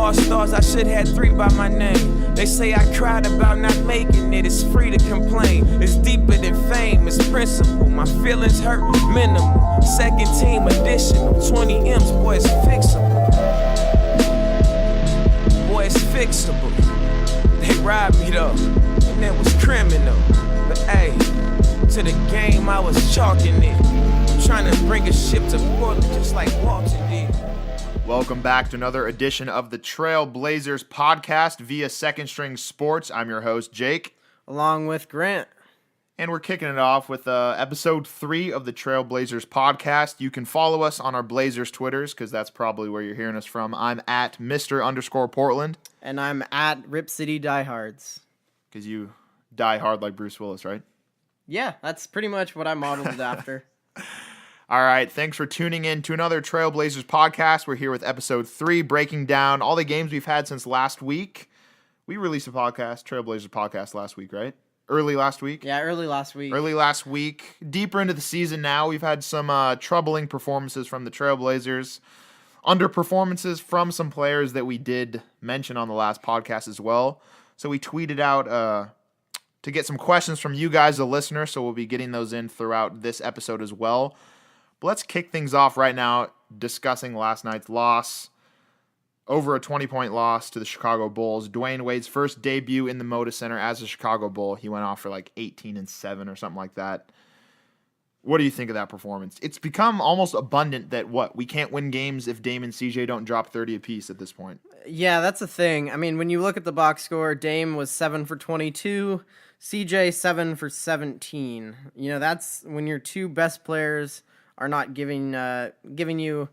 All-Stars, I should have 3 by my name. They say I cried about not making it. It's free to complain. It's deeper than fame. It's principle. My feelings hurt minimal. Second team additional. 20 M's, boy, it's fixable. Boy, it's fixable. They robbed me though, and it was criminal. But hey, to the game I was chalking it. I'm trying to bring a ship to Portland just like Walter did. Welcome back to another edition of the Trail Blazers podcast via Second String Sports. I'm your host, Jake. Along with Grant. And we're kicking it off with episode 3 of the Trail Blazers podcast. You can follow us on our Blazers Twitters, because that's probably where you're hearing us from. I'm at Mr._Portland. And I'm at Rip City Diehards. Because you die hard like Bruce Willis, right? Yeah, that's pretty much what I modeled it after. All right, thanks for tuning in to another Trail Blazers podcast. We're here with episode 3, breaking down all the games we've had since last week. We released a podcast, Trail Blazers podcast last week, right? Early last week? Yeah, early last week. Early last week. Deeper into the season now, we've had some troubling performances from the Trail Blazers. Underperformances from some players that we did mention on the last podcast as well. So we tweeted out to get some questions from you guys, the listeners, so we'll be getting those in throughout this episode as well. But let's kick things off right now discussing last night's loss. Over a 20-point loss to the Chicago Bulls. Dwayne Wade's first debut in the Moda Center as a Chicago Bull. He went off for like 18-7 or something like that. What do you think of that performance? It's become almost abundant that, we can't win games if Dame and CJ don't drop 30 apiece at this point. Yeah, that's the thing. I mean, when you look at the box score, Dame was 7 for 22, CJ 7 for 17. You know, that's when your two best players are not giving you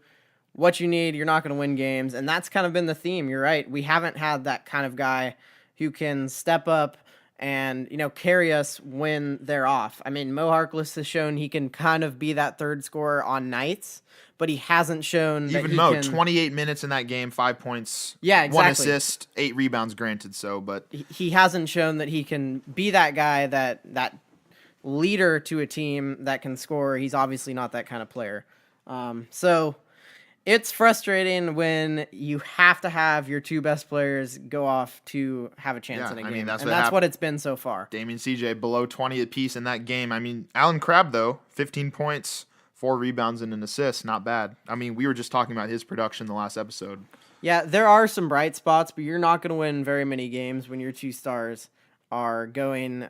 what you need, you're not going to win games. And that's kind of been the theme. You're right. We haven't had that kind of guy who can step up and, carry us when they're off. I mean, Mo Harkless has shown he can kind of be that third scorer on nights, but he hasn't shown that even Mo, 28 minutes in that game, 5 points, yeah, exactly. 1 assist, 8 rebounds granted, but he hasn't shown that he can be that guy, that leader to a team that can score. He's obviously not that kind of player. So it's frustrating when you have to have your two best players go off to have a chance in a game. That's what it's been so far. Dame and CJ below 20 apiece in that game. I mean, Allen Crabbe, though, 15 points, 4 rebounds, and an assist. Not bad. I mean, we were just talking about his production in the last episode. Yeah, there are some bright spots, but you're not going to win very many games when your two stars are going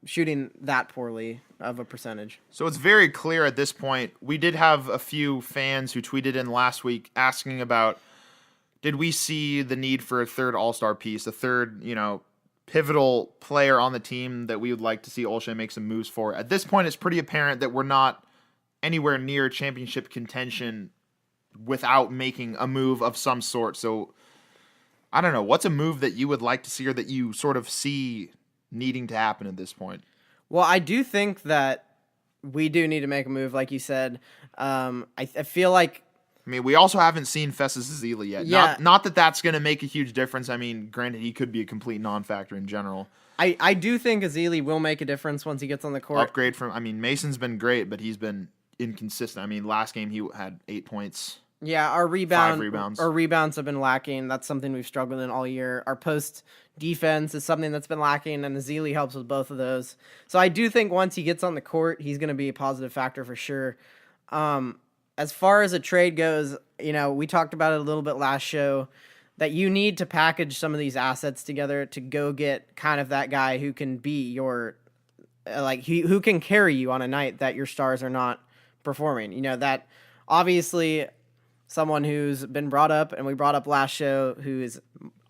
shooting that poorly of a percentage. So it's very clear at this point. We did have a few fans who tweeted in last week asking about, did we see the need for a third all-star piece, a third, pivotal player on the team that we would like to see Olshey make some moves for? At this point, it's pretty apparent that we're not anywhere near championship contention without making a move of some sort. So I don't know. What's a move that you would like to see or that you sort of see needing to happen at this point? Well, I do think that we do need to make a move, like you said. I feel like... I mean, we also haven't seen Festus Ezeli yet. Yeah. Not that that's going to make a huge difference. I mean, granted, he could be a complete non-factor in general. I do think Ezeli will make a difference once he gets on the court. Upgrade from... I mean, Mason's been great, but he's been inconsistent. I mean, last game he had 8 points. Yeah, 5 rebounds. Our rebounds have been lacking. That's something we've struggled in all year. Our post defense is something that's been lacking, and Ezeli helps with both of those. So I do think once he gets on the court, he's going to be a positive factor for sure. As far as a trade goes, we talked about it a little bit last show, that you need to package some of these assets together to go get kind of that guy who can be your, who can carry you on a night that your stars are not performing. That obviously someone who's been brought up, and we brought up last show, who is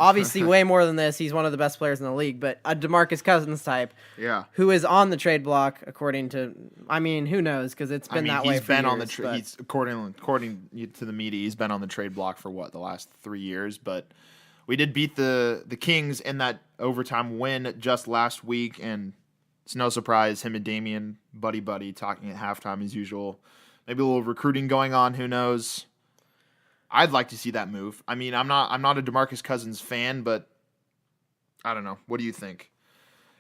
obviously way more than this. He's one of the best players in the league, but a DeMarcus Cousins type, who is on the trade block, according to, who knows, because it's been that way for years. He's according to the media, he's been on the trade block for the last 3 years, but we did beat the Kings in that overtime win just last week, and it's no surprise him and Damian buddy talking at halftime as usual. Maybe a little recruiting going on, who knows. I'd like to see that move. I mean, I'm not a DeMarcus Cousins fan, but I don't know. What do you think?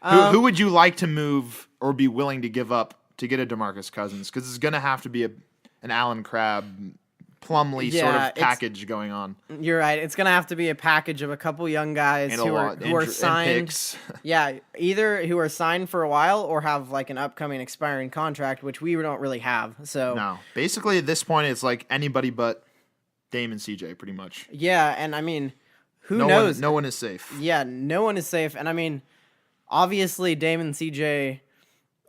Who would you like to move or be willing to give up to get a DeMarcus Cousins? Because it's going to have to be an Allen Crabbe Plumlee sort Yeah, of package going on. You're right. It's gonna have to be a package of a couple young guys And who are and signed. picks. Yeah, either who are signed for a while or have like an upcoming expiring contract, which we don't really have. So No. Basically, at this point, it's like anybody but Dame and CJ, pretty much. yeah, and I mean, who No knows? no one is safe. Yeah, no one is safe. And I mean, obviously, Dame and CJ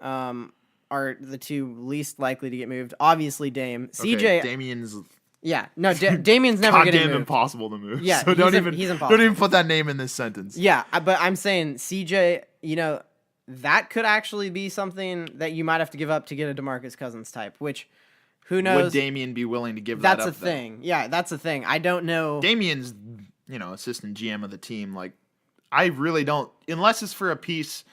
are the two least likely to get moved. Obviously, Dame. Okay, CJ. Damien's Yeah, no, Damien's never getting goddamn moved. impossible to move. Yeah, so he's don't impossible. even put that name in this sentence. Yeah, but I'm saying CJ, that could actually be something that you might have to give up to get a DeMarcus Cousins type, which who knows? Would Damien be willing to give that That's up? a thing. Yeah, that's a thing. I don't know. Damien's, assistant GM of the team. Like, I really don't, unless it's for a piece,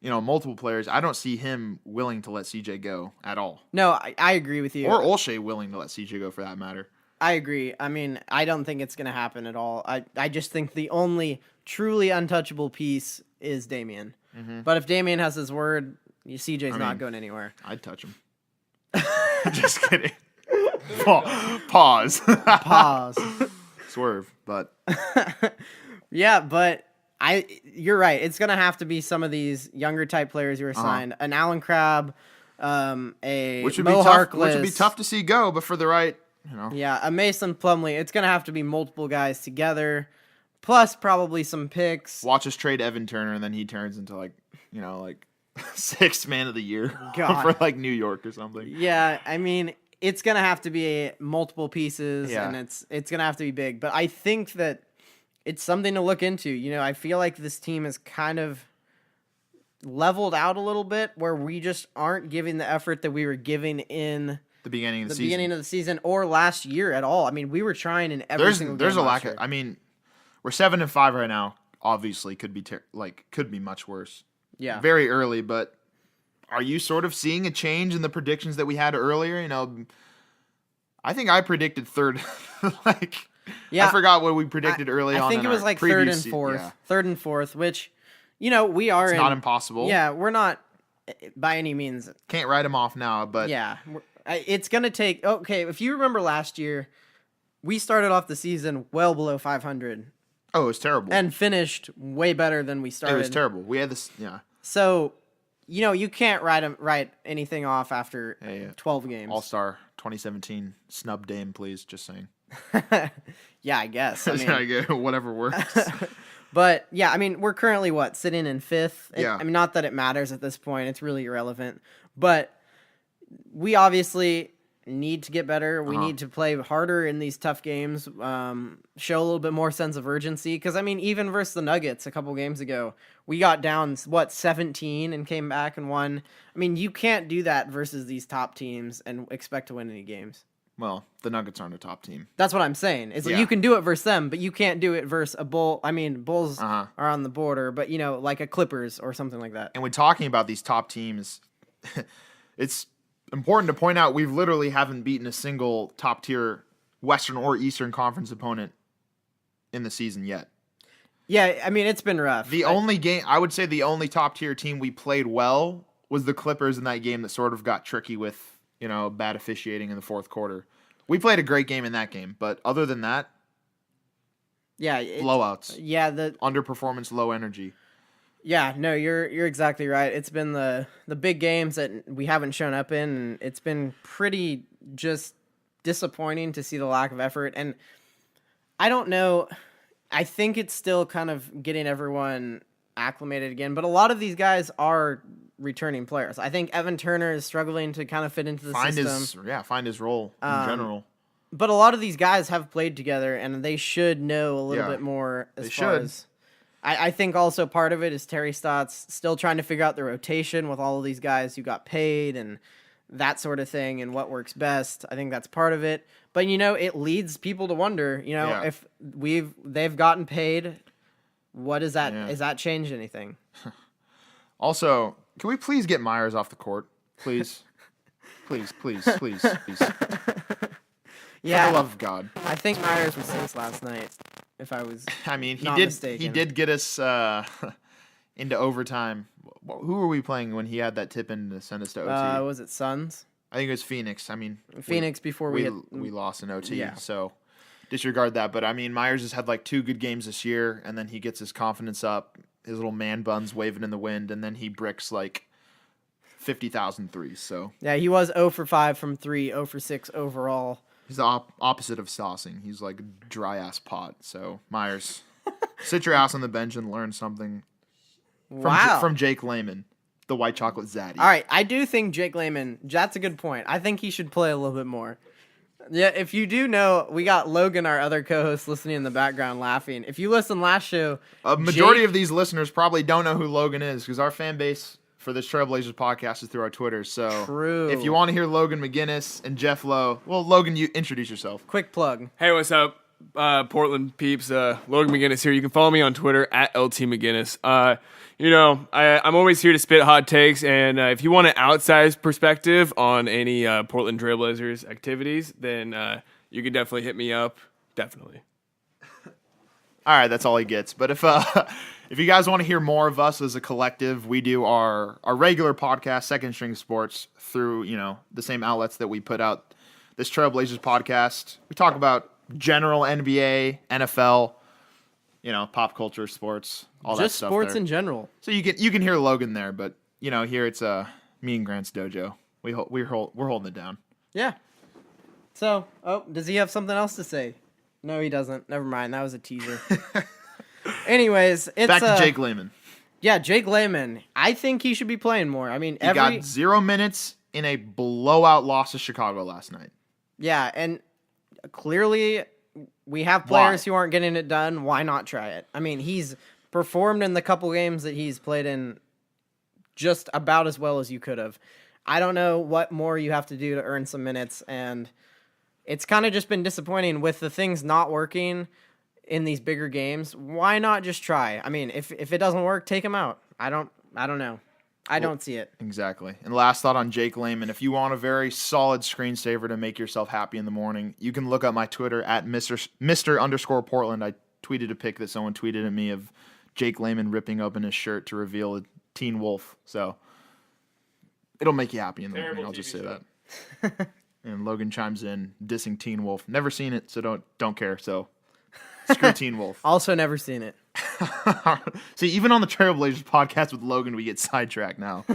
multiple players, I don't see him willing to let CJ go at all. No, I agree with you. Or Olshey willing to let CJ go for that matter. I agree. I mean, I don't think it's going to happen at all. I just think the only truly untouchable piece is Damien. Mm-hmm. But if Damien has his word, CJ's not going anywhere. I'd touch him. Just kidding. Pause. Pause. Swerve, but Yeah, but you're right. It's going to have to be some of these younger type players who are signed. An Allen Crabbe, a which would Mo be tough. Harkless. Which would be tough to see go, but for the right, Yeah, a Mason Plumlee. It's going to have to be multiple guys together, plus probably some picks. watch us trade Evan Turner, and then he turns into like sixth man of the year God. for like New York or something. Yeah, I mean, it's going to have to be multiple pieces, Yeah. and it's going to have to be big. But I think that it's something to look into. I feel like this team is kind of leveled out a little bit, where we just aren't giving the effort that we were giving in The beginning of the the season. beginning of the season or last year at all. I mean, we were trying in every single game. There's a last lack of. year. I mean, we're 7-5 right now. Obviously, could be much worse. Yeah. Very early, but are you sort of seeing a change in the predictions that we had earlier? I think I predicted third. Yeah. I forgot what we predicted early on. I think in it was our like third preview and fourth. Yeah. Third and fourth, which, we are It's in. not impossible. Yeah, we're not by any means. Can't write them off now, but Yeah. It's going to take. Okay, if you remember last year, we started off the season well below 500 oh, it was terrible. and finished way better than we started. It was terrible. We had this. Yeah. So, you can't write anything off after Yeah. 12 games. All-Star 2017 snub Dame, please. Just saying. Yeah, I guess. I mean, I get whatever works. but yeah, I mean, we're currently sitting in fifth. Yeah. I mean, not that it matters at this point; it's really irrelevant. But we obviously need to get better. We need to play harder in these tough games. Show a little bit more sense of urgency. Because I mean, even versus the Nuggets a couple games ago, we got down 17 and came back and won. I mean, you can't do that versus these top teams and expect to win any games. Well, the Nuggets aren't a top team. That's what I'm saying. Is that Yeah. you can do it versus them, but you can't do it versus a Bull. I mean, Bulls Uh-huh. are on the border, but like a Clippers or something like that. And when talking about these top teams, it's important to point out we've literally haven't beaten a single top tier Western or Eastern Conference opponent in the season yet. Yeah, I mean, it's been rough. I would say the only top tier team we played well was the Clippers in that game that sort of got tricky with, bad officiating in the fourth quarter. We played a great game in that game, but other than that, Yeah, blowouts, yeah, underperformance, low energy. yeah. No, you're exactly right. It's been the big games that we haven't shown up in, and it's been pretty just disappointing to see the lack of effort. And I don't know. I think it's still kind of getting everyone acclimated again, but a lot of these guys are returning players. I think Evan Turner is struggling to kind of fit into the system. Find his role in general. But a lot of these guys have played together, and they should know a little Yeah, bit more as they far should. as. I think also part of it is Terry Stotts still trying to figure out the rotation with all of these guys who got paid and that sort of thing and what works best. I think that's part of it. But it leads people to wonder, Yeah. if they've gotten paid, what is that? Yeah. Is that changed anything? Also, can we please get Myers off the court? Please. please. Yeah, For the love of God. I think Myers was 6 last night. If I was, I mean, he not did mistaken. he did get us into overtime. Who were we playing when he had that tip in to send us to OT? was it Suns? I think it was Phoenix. I mean, Phoenix before we lost in OT, Yeah. so disregard that. But I mean, Myers has had like 2 good games this year, and then he gets his confidence up, his little man buns waving in the wind, and then he bricks like 50,000 threes. So Yeah, he was 0 for 5 from 3, 0 for 6 overall. he's the opposite of saucing. He's like a dry ass pot. So Myers, sit your ass on the bench and learn something from Jake Layman, the white chocolate zaddy. All right, I do think Jake Layman, that's a good point. I think he should play a little bit more. Yeah, if you do know, we got Logan, our other co-host, listening in the background laughing. If you listened last show, a majority of these listeners probably don't know who Logan is because our fan base for this Trailblazers podcast is through our Twitter. So True. If you want to hear Logan McGinnis and Jeff Lowe, well, Logan, you introduce yourself. Quick plug. Hey, what's up, Portland peeps? Logan McGinnis here. You can follow me on Twitter at LT McGinnis. I'm always here to spit hot takes, and if you want an outsized perspective on any Portland Trailblazers activities, then you can definitely hit me up. Definitely. All right, that's all he gets. But if you guys want to hear more of us as a collective, we do our regular podcast, Second String Sports, through the same outlets that we put out this Trailblazers podcast. We talk about general NBA, NFL, pop culture, sports, all that Just stuff. sports there. in general. So you can hear Logan there, but here it's me and Grant's dojo. We're holding it down. Yeah. So, does he have something else to say? No, he doesn't. Never mind. That was a teaser. Anyways, it's Back to Jake Layman. Yeah, Jake Layman. I think he should be playing more. I mean, He got 0 minutes in a blowout loss to Chicago last night. Yeah, and clearly we have players who aren't getting it done. Why not try it? I mean, he's performed in the couple games that he's played in just about as well as you could have. I don't know what more you have to do to earn some minutes, and it's kind of just been disappointing with the things not working in these bigger games. Why not just try? I mean, if it doesn't work, take him out. I don't know. I don't see it. Exactly. And last thought on Jake Layman. If you want a very solid screensaver to make yourself happy in the morning, you can look up my Twitter at Mr_Portland. I tweeted a pic that someone tweeted at me of Jake Layman ripping open his shirt to reveal a Teen Wolf. So it'll make you happy in the morning. I'll just say that. And Logan chimes in, dissing Teen Wolf. Never seen it, so don't care. So screw Teen Wolf. Also never seen it. See, even on the Trailblazers podcast with Logan, we get sidetracked now.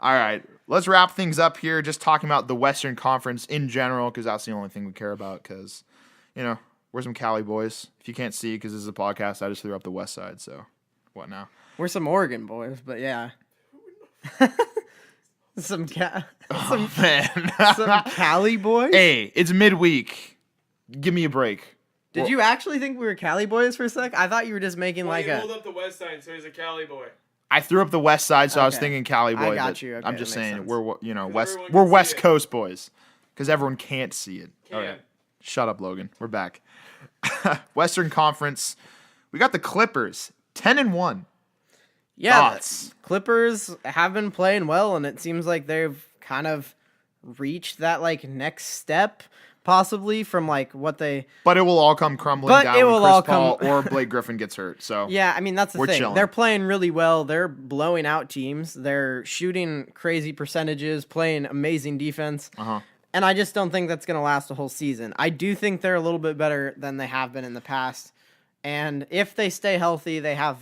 All right, let's wrap things up here. Just talking about the Western Conference in general, because that's the only thing we care about. Because, we're some Cali boys. If you can't see, because this is a podcast, I just threw up the West Side. So, what now? We're some Oregon boys, but yeah. Some man. some Cali boys? Hey, it's midweek. Give me a break. Did you actually think we were Cali boys for a sec? I thought you were just making hold up the West Side, so he's a Cali boy. I threw up the West Side, so I was Okay. thinking Cali boy. I got but you. Okay, I'm just that makes saying sense. we're can West see it. Coast boys, because everyone can't see it. Can. Okay. Shut up, Logan. We're back. Western Conference. We got the Clippers, 10-1. Yeah, Thoughts? Clippers have been playing well, and it seems like they've kind of reached that next step, possibly from what they. But it will all come crumbling But down it when will Chris all Paul come- or Blake Griffin gets hurt. So Yeah, I mean that's the We're thing. chilling. They're playing really well. They're blowing out teams. They're shooting crazy percentages, playing amazing defense. Uh-huh. And I just don't think that's going to last a whole season. I do think they're a little bit better than they have been in the past. And if they stay healthy, they have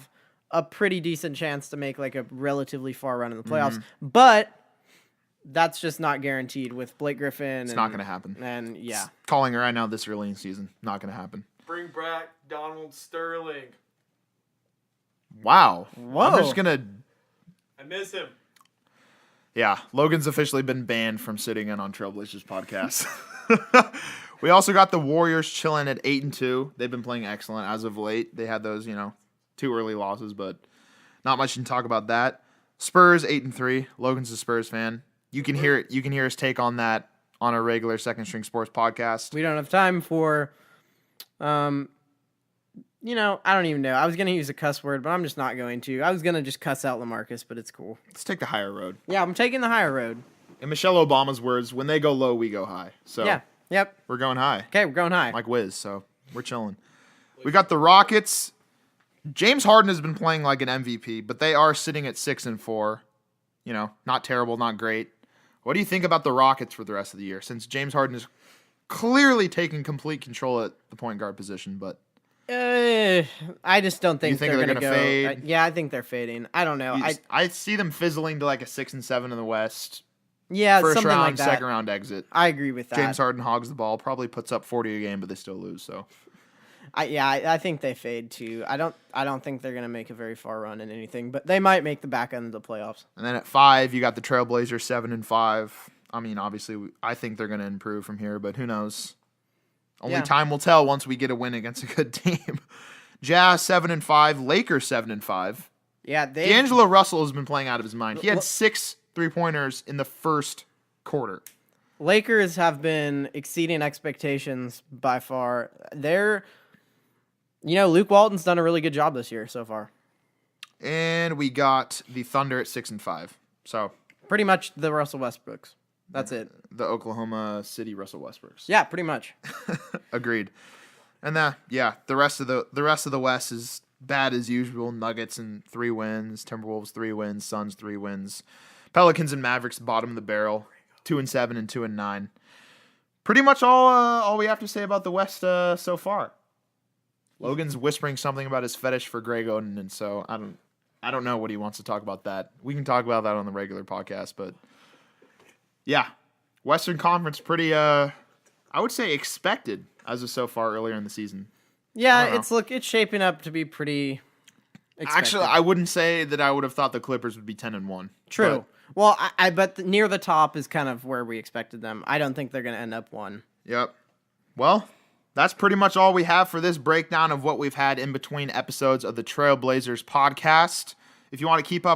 a pretty decent chance to make a relatively far run in the playoffs. Mm-hmm. But that's just not guaranteed with Blake Griffin. it's not going to happen. And yeah. Calling it right now this early in the season. Not going to happen. Bring back Donald Sterling. Wow. Whoa. I'm just going to... I miss him. Yeah, Logan's officially been banned from sitting in on Trailblazers podcast. We also got the Warriors chilling at 8-2. They've been playing excellent as of late. They had those, 2 early losses, but not much to talk about that. Spurs 8-3. Logan's a Spurs fan. You can hear it. You can hear his take on that on a regular Second String Sports podcast. We don't have time for, I don't even know. I was going to use a cuss word, but I'm just not going to. I was going to just cuss out LaMarcus, but it's cool. Let's take the higher road. Yeah, I'm taking the higher road. In Michelle Obama's words, when they go low, we go high. So Yeah. Yep. we're going high. Okay, we're going high. Like Wiz, so we're chilling. We got the Rockets. James Harden has been playing like an MVP, but they are sitting at 6-4. Not terrible, not great. What do you think about the Rockets for the rest of the year? Since James Harden is clearly taking complete control at the point guard position, but I just don't think, you think they're they're going to gonna go. fade? Yeah, I think they're fading. I don't know. I see them fizzling to like a 6 and 7 in the West. Yeah, First something round, like that. second round exit. I agree with that. James Harden hogs the ball, probably puts up 40 a game, but they still lose. So I think they fade too. I don't think they're gonna make a very far run in anything, but they might make the back end of the playoffs. And then at 5, you got the Trailblazers 7 and 5. I mean, obviously, I think they're going to improve from here, but who knows? Only time will tell once we get a win against a good team. Jazz 7 and 5, Lakers 7 and 5. Yeah, D'Angelo Russell has been playing out of his mind. He had 6 3-pointers in the first quarter. Lakers have been exceeding expectations by far. Luke Walton's done a really good job this year so far. And we got the Thunder at 6 and 5. So Pretty much the Russell Westbrooks. That's it. the Oklahoma City Russell Westbrooks. Yeah, pretty much. Agreed. And the rest of the West is bad as usual. Nuggets and 3 wins, Timberwolves 3 wins, Suns 3 wins, Pelicans and Mavericks bottom of the barrel, 2 and 7 and 2 and 9. Pretty much all we have to say about the West so far. Logan's whispering something about his fetish for Greg Oden, and so I don't know what he wants to talk about that. We can talk about that on the regular podcast, but yeah, Western Conference pretty I would say expected as of so far earlier in the season. Yeah, it's shaping up to be pretty expected. Actually, I wouldn't say that I would have thought the Clippers would be 10 and 1. True. Well, I bet near the top is kind of where we expected them. I don't think they're going to end up 1. Yep. Well, that's pretty much all we have for this breakdown of what we've had in between episodes of the Trailblazers podcast. If you want to keep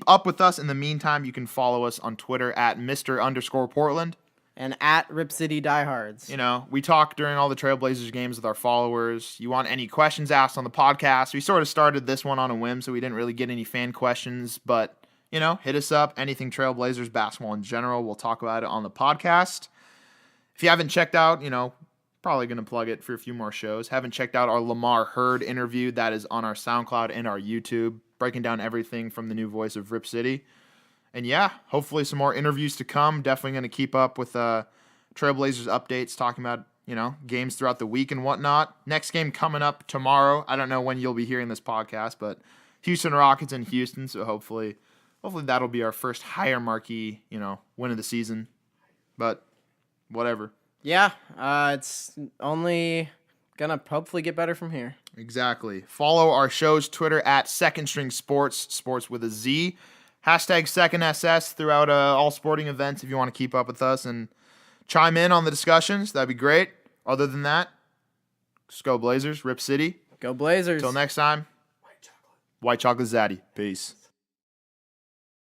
up with us in the meantime, you can follow us on Twitter at Mr_Portland. And at Rip City Diehards. We talk during all the Trailblazers games with our followers. You want any questions asked on the podcast? We sort of started this one on a whim, so we didn't really get any fan questions. But, hit us up. Anything Trailblazers, basketball in general. We'll talk about it on the podcast. If you haven't checked out, probably going to plug it for a few more shows. Haven't checked out our Lamar Hurd interview. That is on our SoundCloud and our YouTube, breaking down everything from the new voice of Rip City. And yeah, hopefully some more interviews to come. Definitely going to keep up with Trailblazers updates, talking about, games throughout the week and whatnot. Next game coming up tomorrow. I don't know when you'll be hearing this podcast, but Houston Rockets in Houston. So hopefully that'll be our first higher marquee, win of the season. But whatever. Yeah, it's only going to hopefully get better from here. Exactly. Follow our show's Twitter at Second String Sports, sports with a Z. Hashtag #SecondSS throughout all sporting events if you want to keep up with us and chime in on the discussions. That'd be great. Other than that, just go Blazers, Rip City. Go Blazers. Till next time, White Chocolate Zaddy. Peace.